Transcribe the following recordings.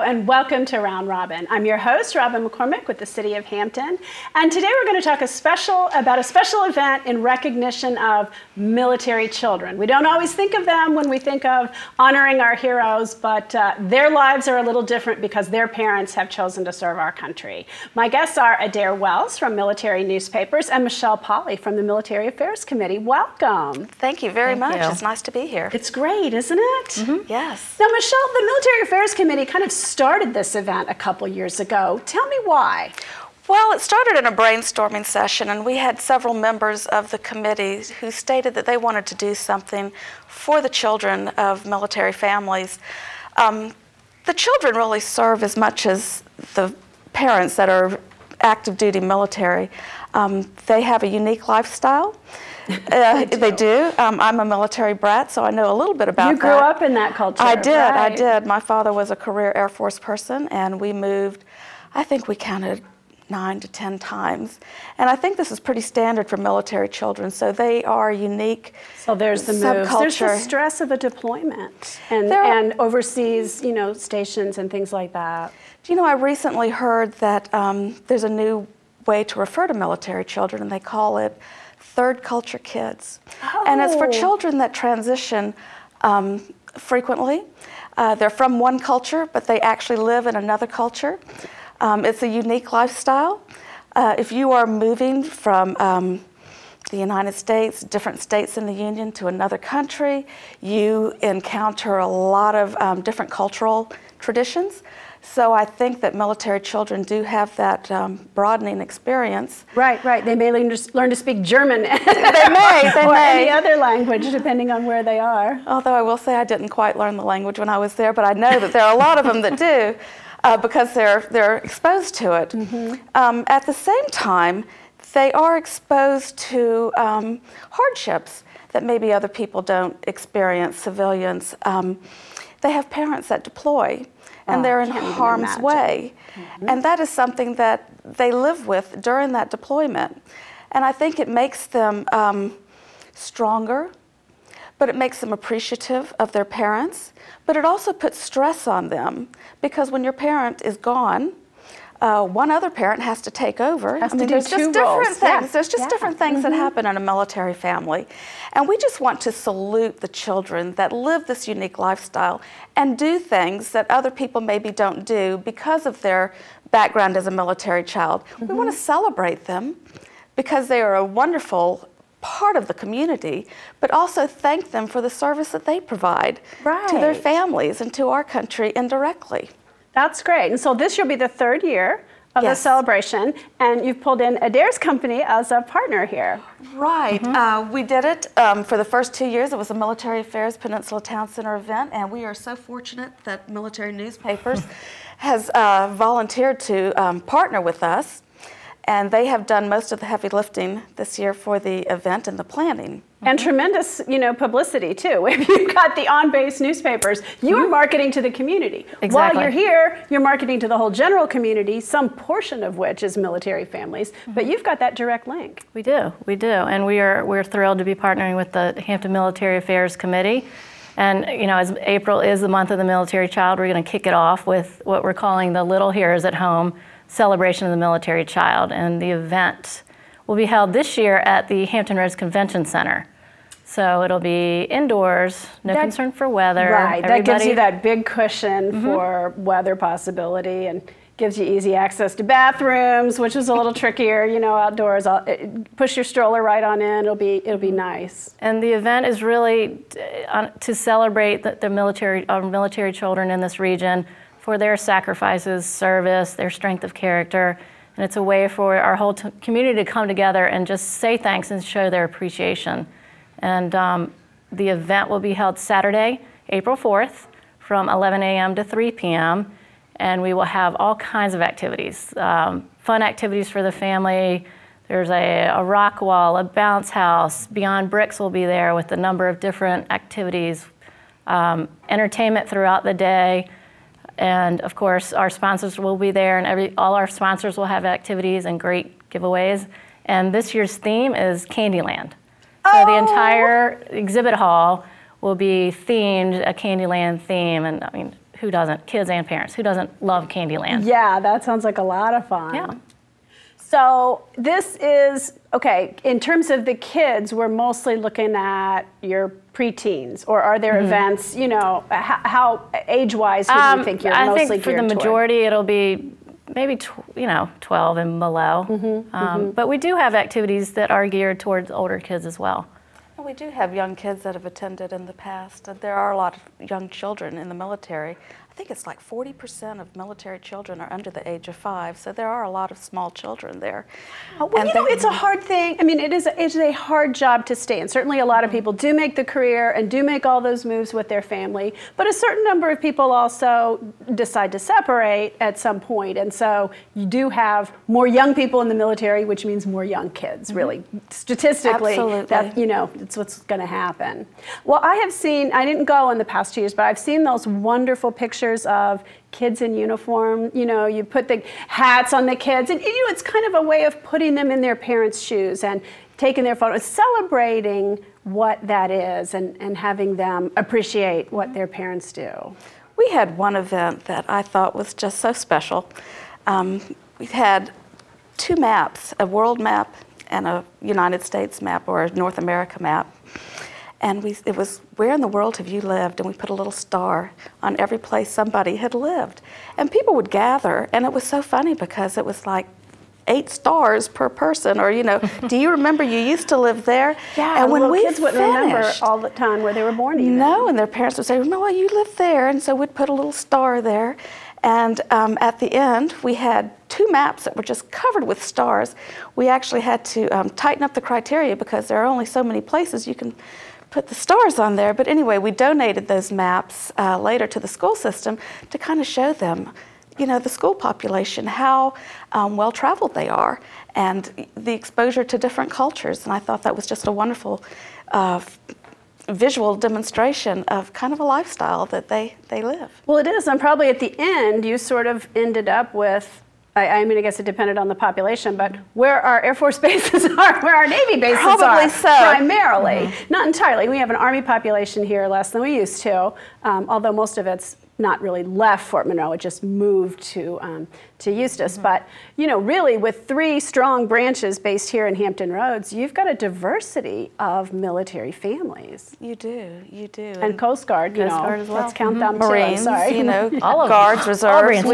and welcome to Round Robin. I'm your host, Robin McCormick with the City of Hampton, and today we're going to talk about a special event in recognition of military children. We don't always think of them when we think of honoring our heroes, but their lives are a little different because their parents have chosen to serve our country. My guests are Adair Wells from Military Newspapers and Michelle Polly from the Military Affairs Committee. Welcome. Thank you very much. It's nice to be here. It's great, isn't it? Mm-hmm. Yes. Now, Michelle, the Military Affairs Committee kind of started this event a couple years ago. Tell me why. Well, it started in a brainstorming session, and we had several members of the committee who stated that they wanted to do something for the children of military families. The children really serve as much as the parents that are active duty military. They have a unique lifestyle. They do. I'm a military brat, so I know a little bit about that. You grew up in that culture. I did. Right. I did. My father was a career Air Force person, and we moved, I think we counted 9 to 10 times. And I think this is pretty standard for military children, so they are unique. So there's the moves. There's the stress of a deployment and overseas, stations and things like that. Do you know, I recently heard that there's a new way to refer to military children, and they call it third culture kids. Oh. And it's for children that transition frequently. They're from one culture, but they actually live in another culture. It's a unique lifestyle. If you are moving from the United States, different states in the Union, to another country, you encounter a lot of different cultural traditions. So I think that military children do have that broadening experience. Right, right. They may learn to speak German. They may. Or any other language, depending on where they are. Although I will say I didn't quite learn the language when I was there, but I know that there are a lot of them that do because they're exposed to it. Mm-hmm. At the same time, they are exposed to hardships that maybe other people don't experience, civilians. They have parents that deploy, and they're in harm's way. Mm-hmm. And that is something that they live with during that deployment. And I think it makes them stronger, but it makes them appreciative of their parents. But it also puts stress on them, because when your parent is gone, one other parent has to take over. There's just different things. Yeah. There's just different things that happen in a military family. And we just want to salute the children that live this unique lifestyle and do things that other people maybe don't do because of their background as a military child. We want to celebrate them because they are a wonderful part of the community, but also thank them for the service that they provide to their families and to our country indirectly. That's great. And so this will be the third year of the celebration, and you've pulled in Adair's company as a partner here. Right. We did it for the first 2 years. It was a Military Affairs Peninsula Town Center event, and we are so fortunate that Military Newspapers has volunteered to partner with us, and they have done most of the heavy lifting this year for the event and the planning. And tremendous, publicity too. If you've got the on-base newspapers, you are marketing to the community. Exactly. While you're here, you're marketing to the whole general community, some portion of which is military families, but you've got that direct link. We do, and we're thrilled to be partnering with the Hampton Military Affairs Committee. And as April is the month of the military child, we're going to kick it off with what we're calling the Little Heroes at Home celebration of the military child, and the event will be held this year at the Hampton Roads Convention Center. So it'll be indoors, no concern for weather. Right, that gives you that big cushion for weather possibility and gives you easy access to bathrooms, which is a little trickier, outdoors. Push your stroller right on in, it'll be nice. And the event is really to celebrate our military children in this region for their sacrifices, service, their strength of character. And it's a way for our whole community to come together and just say thanks and show their appreciation. And the event will be held Saturday, April 4th from 11 a.m. to 3 p.m. And we will have all kinds of activities, fun activities for the family. There's a rock wall, a bounce house. Beyond Bricks will be there with a number of different activities, entertainment throughout the day. And of course, our sponsors will be there, and all our sponsors will have activities and great giveaways. And this year's theme is Candyland. So the entire exhibit hall will be themed a Candyland theme, and who doesn't? Kids and parents. Who doesn't love Candyland? Yeah, that sounds like a lot of fun. Yeah. So this is, okay, in terms of the kids, we're mostly looking at your preteens, or are there events, you know, how age-wise, who do you think you're mostly I think for the majority it'll be maybe, 12 and below. But we do have activities that are geared towards older kids as well. We do have young kids that have attended in the past. There are a lot of young children in the military. I think it's like 40% of military children are under the age of 5, so there are a lot of small children there. Well, you know, it's a hard thing. I mean, it's a hard job to stay in. Certainly a lot of people do make the career and do make all those moves with their family, but a certain number of people also decide to separate at some point, and so you do have more young people in the military, which means more young kids, really. Statistically, Absolutely. that, you know, it's what's going to happen. Well, I have seen, I didn't go in the past 2 years, but I've seen those wonderful pictures of kids in uniform. You know, you put the hats on the kids, and you know, it's kind of a way of putting them in their parents' shoes and taking their photos, celebrating what that is, and having them appreciate what their parents do. We had one event that I thought was just so special. We had 2 maps, a world map and a United States map, or a North America map. And it was, where in the world have you lived? And we put a little star on every place somebody had lived. And people would gather, and it was so funny because it was like 8 stars per person, or, you know, do you remember you used to live there? Yeah, and when kids wouldn't remember all the time where they were born either. No, and their parents would say, no, well, you lived there. And so we'd put a little star there. And at the end, we had 2 maps that were just covered with stars. We actually had to tighten up the criteria because there are only so many places you can put the stars on there. But anyway, we donated those maps later to the school system to kind of show them, you know, the school population, how well-traveled they are, and the exposure to different cultures. And I thought that was just a wonderful visual demonstration of kind of a lifestyle that they live. Well, it is, and probably at the end, you sort of ended up with, I mean, I guess it depended on the population, but where our Air Force bases are, where our Navy bases Probably are, so. Primarily. Not entirely. We have an Army population here, less than we used to, although most of it's not really left Fort Monroe, it just moved to Eustis. But, you know, really with 3 strong branches based here in Hampton Roads, you've got a diversity of military families. You do, you do. And Coast Guard, you know, Guard as well. let's count them Marines, too. Sorry. you know, All of Guards, them. Reserves.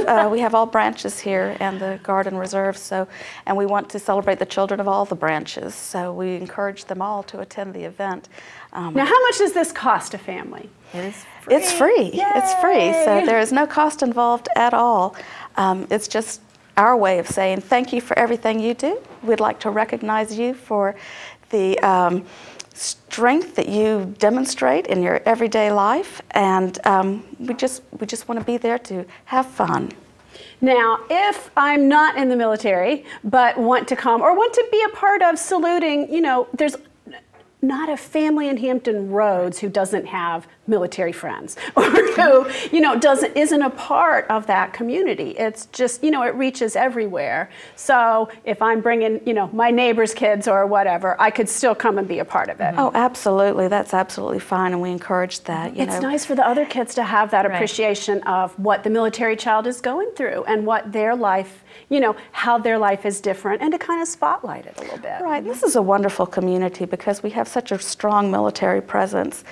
All We have all branches here, and the Guard and Reserves. So, and we want to celebrate the children of all the branches. So we encourage them all to attend the event. Now, how much does this cost a family? It is free. It's free. Yay! It's free. So there is no cost involved at all. It's just our way of saying thank you for everything you do. We'd like to recognize you for the strength that you demonstrate in your everyday life, and we just want to be there to have fun. Now, if I'm not in the military but want to come or want to be a part of saluting, you know, there's not a family in Hampton Roads who doesn't have military friends, or who, you know, isn't a part of that community. It's just, you know, it reaches everywhere. So if I'm bringing, you know, my neighbor's kids or whatever, I could still come and be a part of it. Oh, absolutely. That's absolutely fine, and we encourage that. It's nice for the other kids to have that appreciation of what the military child is going through and what their life, you know, how their life is different, and to kind of spotlight it a little bit. Right. This is a wonderful community because we have such a strong military presence.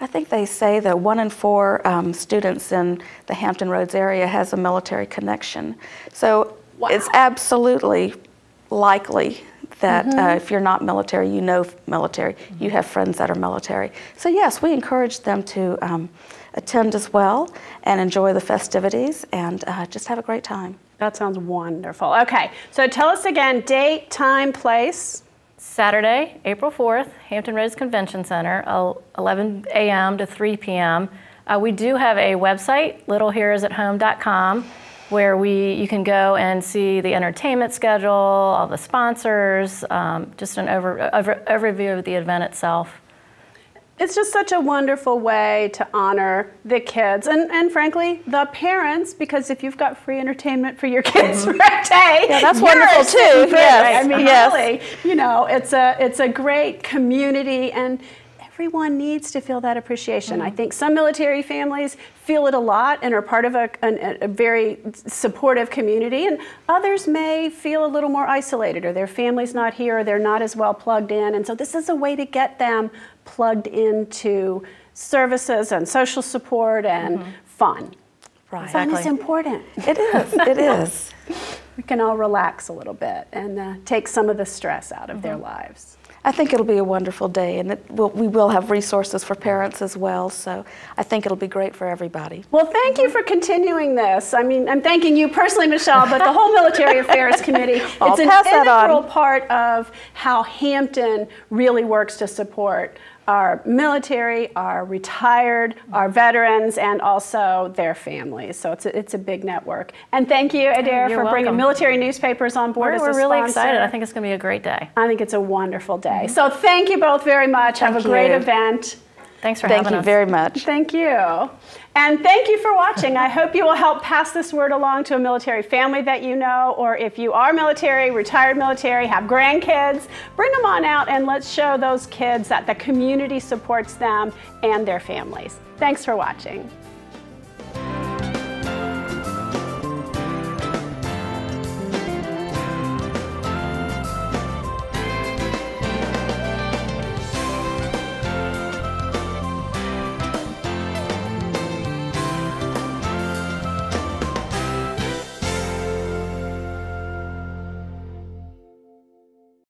I think they say that 1 in 4 students in the Hampton Roads area has a military connection. So it's absolutely likely that if you're not military, you know military, you have friends that are military. So yes, we encourage them to attend as well and enjoy the festivities and just have a great time. That sounds wonderful. Okay, so tell us again, date, time, place. Saturday, April 4th, Hampton Roads Convention Center, 11 a.m. to 3 p.m. We do have a website, littleheroesathome.com, where you can go and see the entertainment schedule, all the sponsors, just an overview of the event itself. It's just such a wonderful way to honor the kids and frankly, the parents, because if you've got free entertainment for your kids for a day, yeah, that's wonderful too. Yes. I mean, yes. really, you know, it's a great community, and everyone needs to feel that appreciation. I think some military families feel it a lot and are part of a very supportive community, and others may feel a little more isolated, or their family's not here, or they're not as well plugged in. And so this is a way to get them plugged into services and social support and fun. Right. Fun is important. It is. It is. We can all relax a little bit and take some of the stress out of their lives. I think it'll be a wonderful day, and we will have resources for parents as well, so I think it'll be great for everybody. Well, thank you for continuing this. I mean, I'm thanking you personally, Michelle, but the whole Military Affairs Committee, it's an integral part of how Hampton really works to support our military, our retired, our veterans, and also their families. So it's a big network. And thank you, Adair, for bringing military newspapers on board as a sponsor. We're really excited. I think it's going to be a great day. I think it's a wonderful day. So thank you both very much. Have a great event. Thanks for having us. Thank you very much. Thank you. And thank you for watching. I hope you will help pass this word along to a military family that you know, or if you are military, retired military, have grandkids, bring them on out and let's show those kids that the community supports them and their families. Thanks for watching.